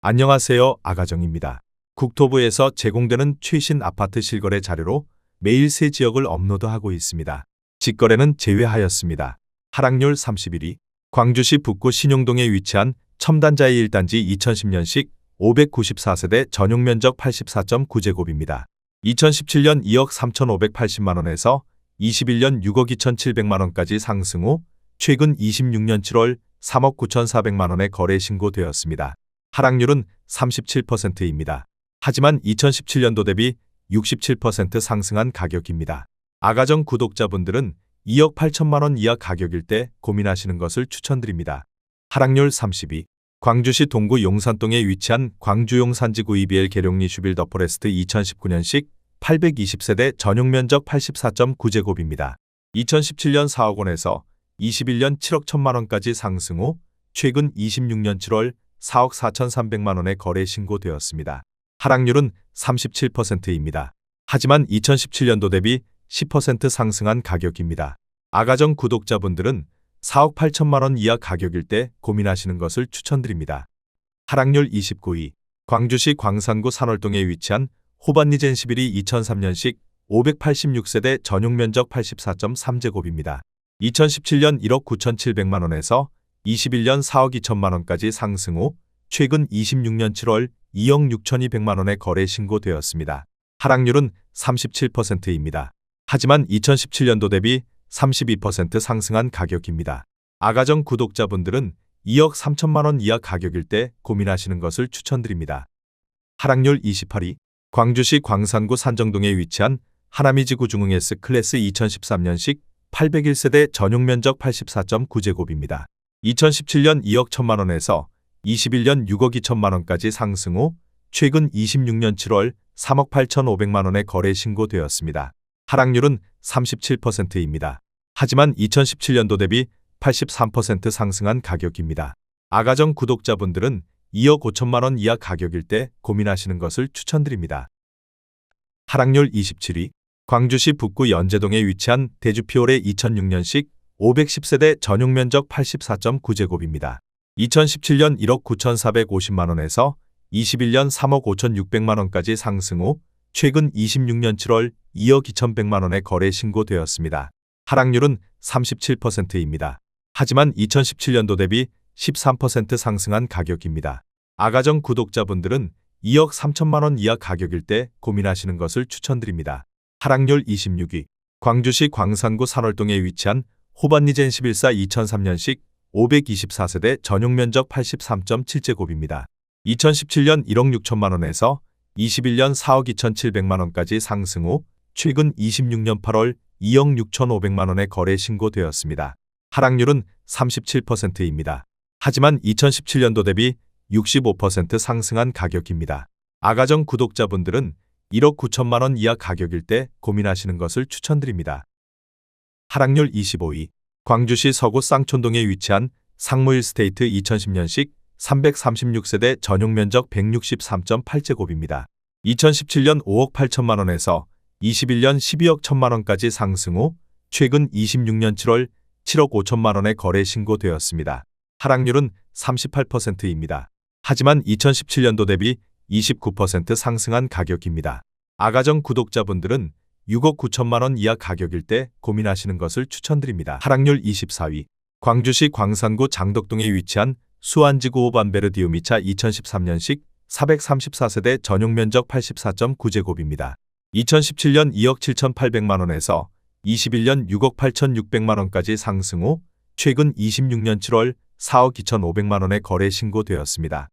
안녕하세요. 아가정입니다. 국토부에서 제공되는 최신 아파트 실거래 자료로 매일 새 지역을 업로드하고 있습니다. 직거래는 제외하였습니다. 하락률 31위. 광주시 북구 신용동에 위치한 첨단자이 1단지 2010년식 594세대 전용면적 84.9제곱입니다. 2017년 2억 3,580만원에서 21년 6억 2,700만원까지 상승 후 최근 26년 7월 3억 9,400만원에 거래 신고되었습니다. 하락률은 37%입니다. 하지만 2017년도 대비 67% 상승한 가격입니다. 아가정 구독자분들은 2억 8천만원 이하 가격일 때 고민하시는 것을 추천드립니다. 하락률 32. 광주시 동구 용산동에 위치한 광주 용산지구 EBL 계룡리 슈빌 더 포레스트 2019년식 820세대 전용면적 84.9제곱입니다. 2017년 4억 원에서 21년 7억 1천만원까지 상승 후 최근 26년 7월 4억 4,300만원에 거래 신고되었습니다. 하락률은 37%입니다. 하지만 2017년도 대비 10% 상승한 가격입니다. 아가정 구독자분들은 4억 8천만원 이하 가격일 때 고민하시는 것을 추천드립니다. 하락률 29위. 광주시 광산구 산월동에 위치한 호반리젠 11이 2003년식 586세대 전용면적 84.3제곱입니다. 2017년 1억 9,700만원에서 21년 4억 2천만원까지 상승 후 최근 26년 7월 2억 6,200만원에 거래 신고되었습니다. 하락률은 37%입니다. 하지만 2017년도 대비 32% 상승한 가격입니다. 아가정 구독자분들은 2억 3천만원 이하 가격일 때 고민하시는 것을 추천드립니다. 하락률 28위. 광주시 광산구 산정동에 위치한 하나미지구 중흥 S클래스 2013년식 801세대 전용면적 84.9제곱입니다. 2017년 2억 1천만원에서 21년 6억 2천만원까지 상승 후 최근 26년 7월 3억 8,500만원에 거래 신고되었습니다. 하락률은 37%입니다. 하지만 2017년도 대비 83% 상승한 가격입니다. 아가정 구독자분들은 2억 5천만원 이하 가격일 때 고민하시는 것을 추천드립니다. 하락률 27위. 광주시 북구 연제동에 위치한 대주피올의 2006년식 510세대 전용면적 84.9제곱입니다. 2017년 1억 9,450만원에서 21년 3억 5,600만원까지 상승 후 최근 26년 7월 2억 2,100만원에 거래 신고되었습니다. 하락률은 37%입니다. 하지만 2017년도 대비 13% 상승한 가격입니다. 아가정 구독자분들은 2억 3천만원 이하 가격일 때 고민하시는 것을 추천드립니다. 하락률 26위. 광주시 광산구 산월동에 위치한 호반리젠 11사 2003년식 524세대 전용면적 83.7제곱입니다. 2017년 1억 6천만원에서 21년 4억 2,700만원까지 상승 후 최근 26년 8월 2억 6,500만원에 거래 신고되었습니다. 하락률은 37%입니다. 하지만 2017년도 대비 65% 상승한 가격입니다. 아가정 구독자분들은 1억 9천만원 이하 가격일 때 고민하시는 것을 추천드립니다. 하락률 25위. 광주시 서구 쌍촌동에 위치한 상무일스테이트 2010년식 336세대 전용면적 163.8제곱입니다. 2017년 5억 8천만원에서 21년 12억 1천만원까지 상승 후 최근 26년 7월 7억 5천만원에 거래 신고되었습니다. 하락률은 38%입니다. 하지만 2017년도 대비 29% 상승한 가격입니다. 아가정 구독자분들은 6억 9천만원 이하 가격일 때 고민하시는 것을 추천드립니다. 하락률 24위. 광주시 광산구 장덕동에 위치한 수안지구 오반베르디우미차 2013년식 434세대 전용면적 84.9제곱입니다. 2017년 2억 7,800만원에서 21년 6억 8,600만원까지 상승 후 최근 26년 7월 4억 2,500만원에 거래 신고되었습니다.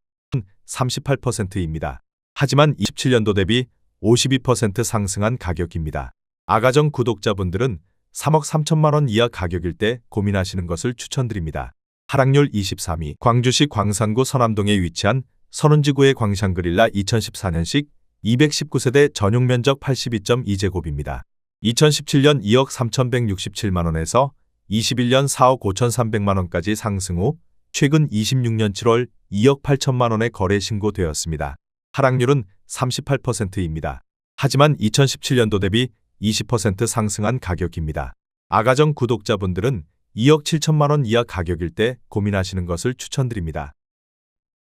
38%입니다. 하지만 27년도 대비 52% 상승한 가격입니다. 아가정 구독자분들은 3억 3천만원 이하 가격일 때 고민하시는 것을 추천드립니다. 하락률 23위. 광주시 광산구 서남동에 위치한 선운지구의 광샹그릴라 2014년식 219세대 전용면적 82.2제곱입니다. 2017년 2억 3,167만원에서 21년 4억 5,300만원까지 상승 후 최근 26년 7월 2억 8천만원에 거래 신고되었습니다. 하락률은 38%입니다. 하지만 2017년도 대비 20% 상승한 가격입니다. 아가정 구독자분들은 2억 7천만원 이하 가격일 때 고민하시는 것을 추천드립니다.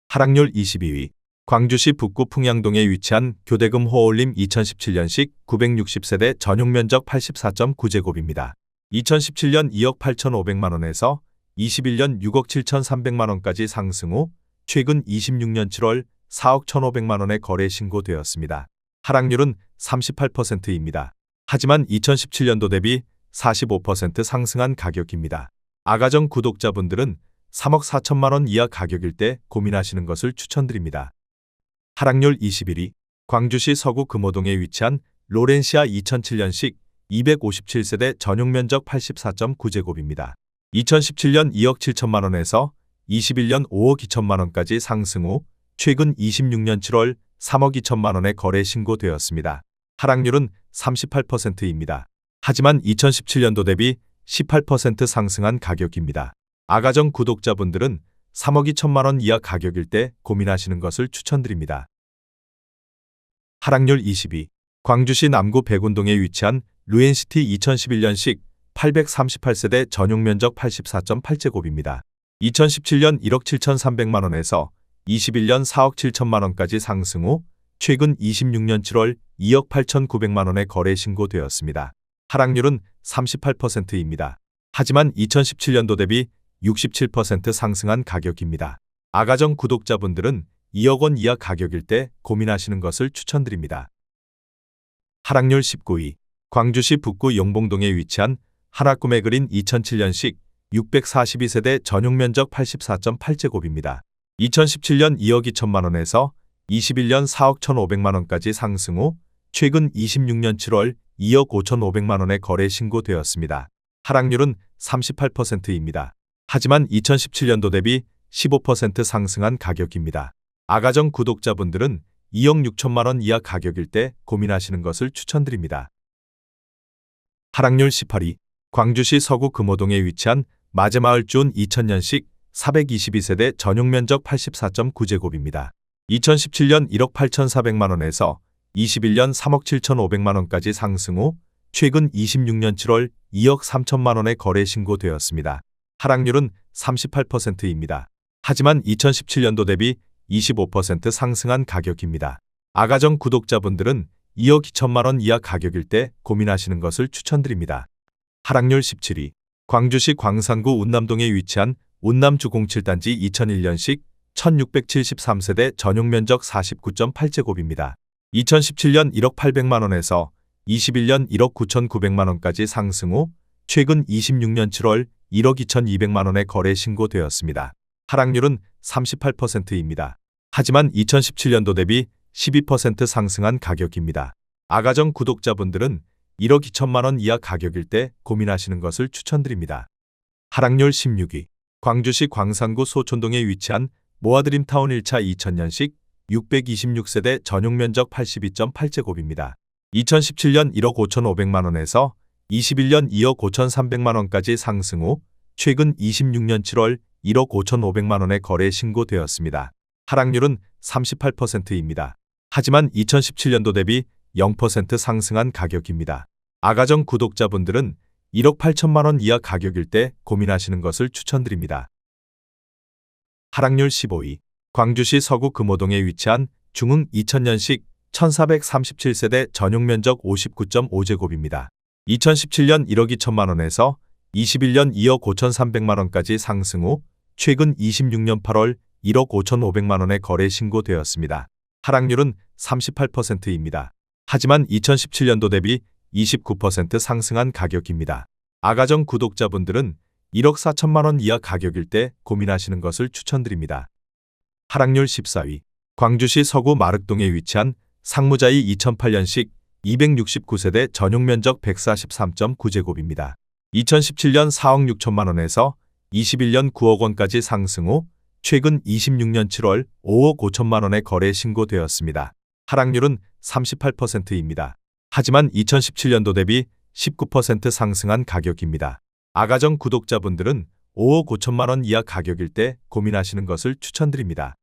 하락률 22위. 광주시 북구 풍양동에 위치한 교대금 호올림 2017년식 960세대 전용 면적 84.9제곱입니다. 2017년 2억 8,500만 원에서 21년 6억 7,300만 원까지 상승 후 최근 26년 7월 4억 1,500만 원에 거래 신고되었습니다. 하락률은 38%입니다. 하지만 2017년도 대비 45% 상승한 가격입니다. 아가정 구독자분들은 3억 4천만 원 이하 가격일 때 고민하시는 것을 추천드립니다. 하락률 21위, 광주시 서구 금호동에 위치한 로렌시아 2007년식 257세대 전용 면적 84.9제곱입니다. 2017년 2억 7천만 원에서 21년 5억 2천만 원까지 상승 후 최근 26년 7월 3억 2천만 원에 거래 신고되었습니다. 하락률은 38%입니다. 하지만 2017년도 대비 18% 상승한 가격입니다. 아가정 구독자분들은 3억 2천만 원 이하 가격일 때 고민하시는 것을 추천드립니다. 하락률 22, 광주시 남구 백운동에 위치한 루엔시티 2011년식 838세대 전용 면적 84.8제곱입니다. 2017년 1억 7,300만 원에서 21년 4억 7천만 원까지 상승 후 최근 26년 7월 2억 8,900만 원에 거래 신고되었습니다. 하락률은 38%입니다. 하지만 2017년도 대비 67% 상승한 가격입니다. 아가정 구독자분들은 2억 원 이하 가격일 때 고민하시는 것을 추천드립니다. 하락률 19위, 광주시 북구 용봉동에 위치한 하나꿈의 그린 2007년식 642세대 전용 면적 84.8제곱입니다. 2017년 2억 2천만 원에서 21년 4억 1,500만 원까지 상승 후 최근 26년 7월 2억 5,500만 원에 거래 신고되었습니다. 하락률은 38%입니다. 하지만 2017년도 대비 15% 상승한 가격입니다. 아가정 구독자분들은 2억 6천만 원 이하 가격일 때 고민하시는 것을 추천드립니다. 하락률 18위, 광주시 서구 금호동에 위치한 마제마을준 2000년식 422세대 전용 면적 84.9제곱입니다. 2017년 1억 8,400만 원에서 21년 3억 7,500만 원까지 상승 후 최근 26년 7월 2억 3천만 원에 거래 신고되었습니다. 하락률은 38%입니다. 하지만 2017년도 대비 25% 상승한 가격입니다. 아가정 구독자분들은 2억 2천만 원 이하 가격일 때 고민하시는 것을 추천드립니다. 하락률 17위, 광주시 광산구 운남동에 위치한 운남주공칠단지 2001년식 1673세대 전용 면적 49.8제곱입니다. 2017년 1억 800만 원에서 21년 1억 9,900만 원까지 상승 후 최근 26년 7월 1억 2,200만 원에 거래 신고되었습니다. 하락률은 38%입니다. 하지만 2017년도 대비 12% 상승한 가격입니다. 아가정 구독자분들은 1억 2천만 원 이하 가격일 때 고민하시는 것을 추천드립니다. 하락률 16위, 광주시 광산구 소촌동에 위치한 모아드림타운 1차 2000년식 626세대 전용 면적 82.8제곱입니다. 2017년 1억 5,500만 원에서 21년 2억 5,300만 원까지 상승 후 최근 26년 7월 1억 5,500만 원에 거래 신고되었습니다. 하락률은 38%입니다. 하지만 2017년도 대비 0% 상승한 가격입니다. 아가정 구독자분들은 1억 8천만 원 이하 가격일 때 고민하시는 것을 추천드립니다. 하락률 15위, 광주시 서구 금호동에 위치한 중흥 2000년식 1437세대 전용 면적 59.5제곱입니다. 2017년 1억 2천만 원에서 21년 2억 5,300만 원까지 상승 후 최근 26년 8월 1억 5,500만 원에 거래 신고되었습니다. 하락률은 38%입니다. 하지만 2017년도 대비 29% 상승한 가격입니다. 아가정 구독자분들은 1억 4천만 원 이하 가격일 때 고민하시는 것을 추천드립니다. 하락률 14위, 광주시 서구 마륵동에 위치한 상무자이 2008년식 269세대 전용 면적 143.9제곱입니다. 2017년 4억 6천만 원에서 21년 9억 원까지 상승 후 최근 26년 7월 5억 5천만 원에 거래 신고되었습니다. 하락률은 38%입니다. 하지만 2017년도 대비 19% 상승한 가격입니다. 아가정 구독자분들은 5억 5천만 원 이하 가격일 때 고민하시는 것을 추천드립니다.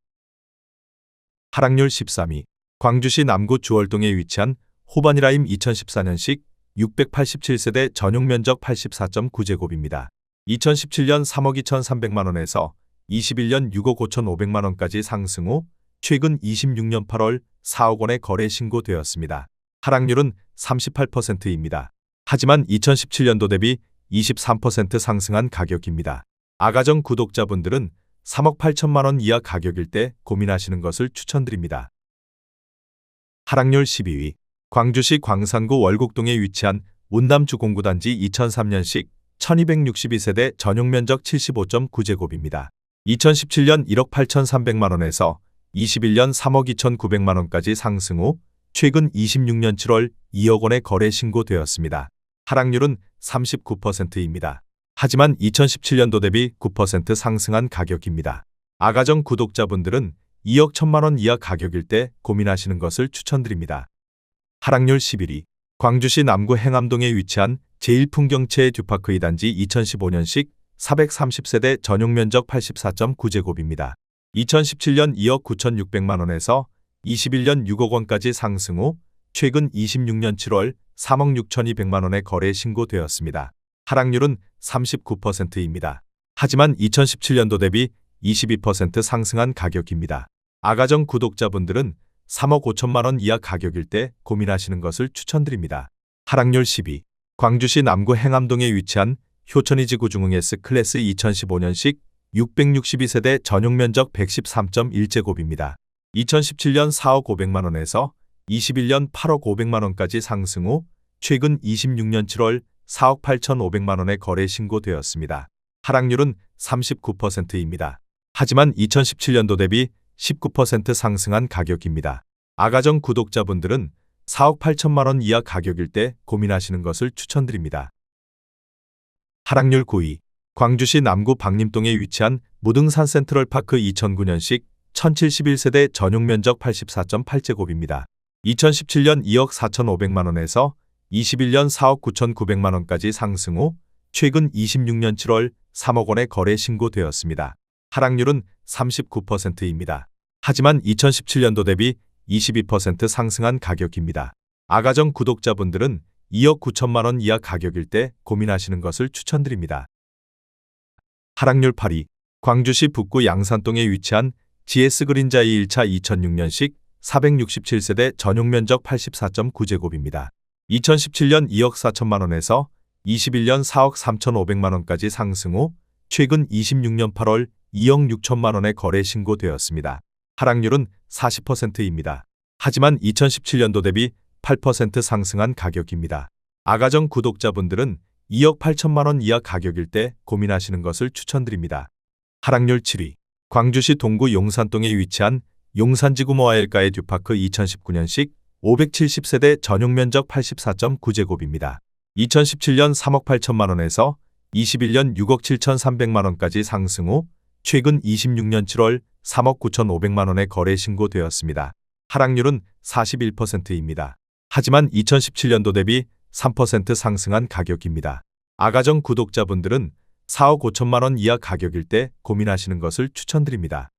하락률 13위, 광주시 남구 주월동에 위치한 호바니라임 2014년식 687세대 전용 면적 84.9제곱입니다. 2017년 3억 2,300만 원에서 21년 6억 5,500만 원까지 상승 후 최근 26년 8월 4억 원의 거래 신고되었습니다. 하락률은 38%입니다. 하지만 2017년도 대비 23% 상승한 가격입니다. 아가정 구독자분들은 3억 8천만 원 이하 가격일 때 고민하시는 것을 추천드립니다. 하락률 12위. 광주시 광산구 월곡동에 위치한 운담주공구단지 2003년식 1262세대 전용 면적 75.9제곱입니다. 2017년 1억 8,300만 원에서 21년 3억 2,900만 원까지 상승 후 최근 26년 7월 2억 원의 거래 신고되었습니다. 하락률은 39%입니다. 하지만 2017년도 대비 9% 상승한 가격입니다. 아가정 구독자분들은 2억 1천만 원 이하 가격일 때 고민하시는 것을 추천드립니다. 하락률 11위. 광주시 남구 행암동에 위치한 제1풍경채 듀파크 2단지 2015년식 430세대 전용 면적 84.9제곱입니다. 2017년 2억 9,600만 원에서 21년 6억 원까지 상승 후 최근 26년 7월 3억 6,200만 원의 거래 신고되었습니다. 하락률은 39%입니다. 하지만 2017년도 대비 22% 상승한 가격입니다. 아가정 구독자분들은 3억 5천만 원 이하 가격일 때 고민하시는 것을 추천드립니다. 하락률 10위. 광주시 남구 행암동에 위치한 효천이지구 중흥S 클래스 2015년식 662세대 전용 면적 113.1제곱입니다. 2017년 4억 500만 원에서 21년 8억 500만 원까지 상승 후 최근 26년 7월 4억 8,500만 원의 거래 신고되었습니다. 하락률은 39%입니다. 하지만 2017년도 대비 19% 상승한 가격입니다. 아가정 구독자분들은 4억 8천만 원 이하 가격일 때 고민하시는 것을 추천드립니다. 하락률 9위. 광주시 남구 박림동에 위치한 무등산 센트럴파크 2009년식 1071세대 전용 면적 84.8제곱입니다. 2017년 2억 4,500만 원에서 21년 4억 9,900만 원까지 상승 후 최근 26년 7월 3억 원의 거래 신고되었습니다. 하락률은 39%입니다. 하지만 2017년도 대비 22% 상승한 가격입니다. 아가정 구독자분들은 2억 9천만 원 이하 가격일 때 고민하시는 것을 추천드립니다. 하락률 8위. 광주시 북구 양산동에 위치한 GS그린자이 1차 2006년식 467세대 전용 면적 84.9제곱입니다. 2017년 2억 4천만 원에서 21년 4억 3,500만 원까지 상승 후 최근 26년 8월 2억 6천만 원의 거래 신고되었습니다. 하락률은 40%입니다. 하지만 2017년도 대비 8% 상승한 가격입니다. 아가정 구독자분들은 2억 8천만 원 이하 가격일 때 고민하시는 것을 추천드립니다. 하락률 7위. 광주시 동구 용산동에 위치한 용산지구 모아엘가의 듀파크 2019년식 570세대 전용 면적 84.9제곱입니다. 2017년 3억 8천만 원에서 21년 6억 7,300만 원까지 상승 후 최근 26년 7월 3억 9,500만 원의 거래 신고되었습니다. 하락률은 41%입니다. 하지만 2017년도 대비 3% 상승한 가격입니다. 아가정 구독자분들은 4억 5천만 원 이하 가격일 때 고민하시는 것을 추천드립니다.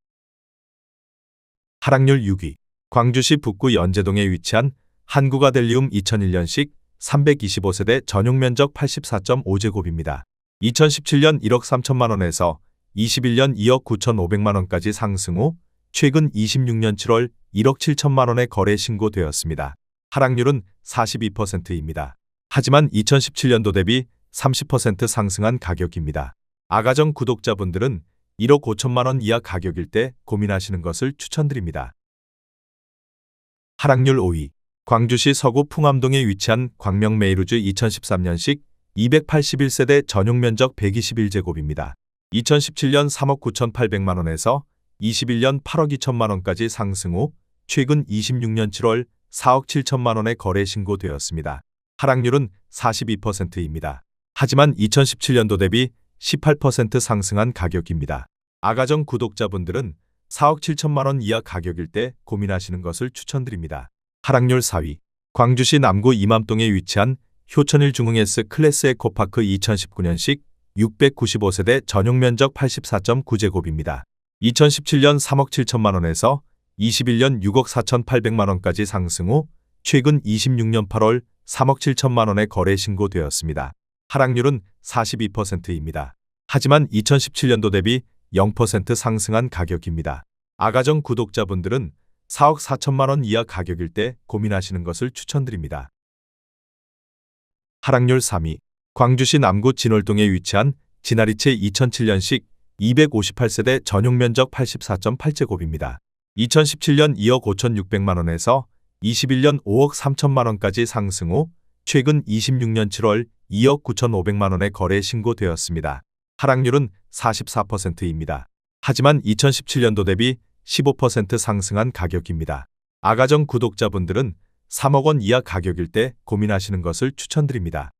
하락률 6위. 광주시 북구 연제동에 위치한 한국아델리움 2001년식 325세대 전용 면적 84.5제곱입니다. 2017년 1억 3천만 원에서 21년 2억 9,500만 원까지 상승 후 최근 26년 7월 1억 7천만 원의 거래 신고되었습니다. 하락률은 42%입니다. 하지만 2017년도 대비 30% 상승한 가격입니다. 아가정 구독자분들은 1억 5천만 원 이하 가격일 때 고민하시는 것을 추천드립니다. 하락률 5위. 광주시 서구 풍암동에 위치한 광명메이루즈 2013년식 281세대 전용 면적 121제곱입니다. 2017년 3억 9,800만 원에서 21년 8억 2천만 원까지 상승 후 최근 26년 7월 4억 7천만 원의 거래 신고되었습니다. 하락률은 42%입니다. 하지만 2017년도 대비 18% 상승한 가격입니다. 아가정 구독자분들은 4억 7천만 원 이하 가격일 때 고민하시는 것을 추천드립니다. 하락률 4위. 광주시 남구 이맘동에 위치한 효천일 중흥S 클래스 에코파크 2019년식 695세대 전용 면적 84.9제곱입니다. 2017년 3억 7천만 원에서 21년 6억 4,800만 원까지 상승 후 최근 26년 8월 3억 7천만 원의 거래 신고되었습니다. 하락률은 42%입니다. 하지만 2017년도 대비 0% 상승한 가격입니다. 아가정 구독자분들은 4억 4천만 원 이하 가격일 때 고민하시는 것을 추천드립니다. 하락률 3위. 광주시 남구 진월동에 위치한 진아리채 2007년식 258세대 전용 면적 84.8제곱입니다. 2017년 2억 5,600만 원에서 21년 5억 3천만 원까지 상승 후 최근 26년 7월 2억 9,500만 원에 거래 신고되었습니다. 하락률은 44%입니다. 하지만 2017년도 대비 15% 상승한 가격입니다. 아가정 구독자분들은 3억 원 이하 가격일 때 고민하시는 것을 추천드립니다.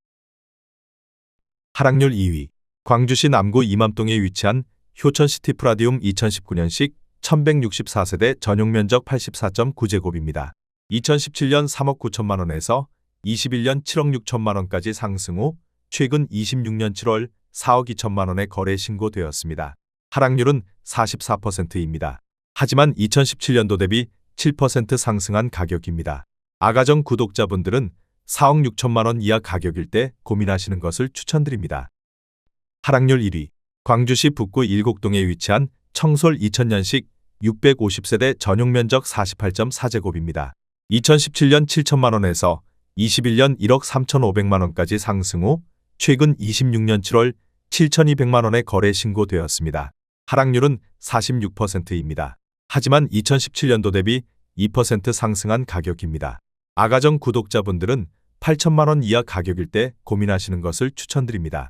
하락률 2위. 광주시 남구 이맘동에 위치한 효천시티 프라디움 2019년식 1164세대 전용 면적 84.9제곱입니다. 2017년 3억 9천만 원에서 21년 7억 6천만 원까지 상승 후 최근 26년 7월 4억 2천만 원에 거래 신고되었습니다. 하락률은 44%입니다. 하지만 2017년도 대비 7% 상승한 가격입니다. 아가정 구독자분들은 4억 6천만 원 이하 가격일 때 고민하시는 것을 추천드립니다. 하락률 1위. 광주시 북구 일곡동에 위치한 청솔 2000년식 650세대 전용 면적 48.4제곱입니다. 2017년 7천만 원에서 21년 1억 3,500만 원까지 상승 후 최근 26년 7월 7,200만 원에 거래 신고되었습니다. 하락률은 46%입니다. 하지만 2017년도 대비 2% 상승한 가격입니다. 아가정 구독자분들은 8천만 원 이하 가격일 때 고민하시는 것을 추천드립니다.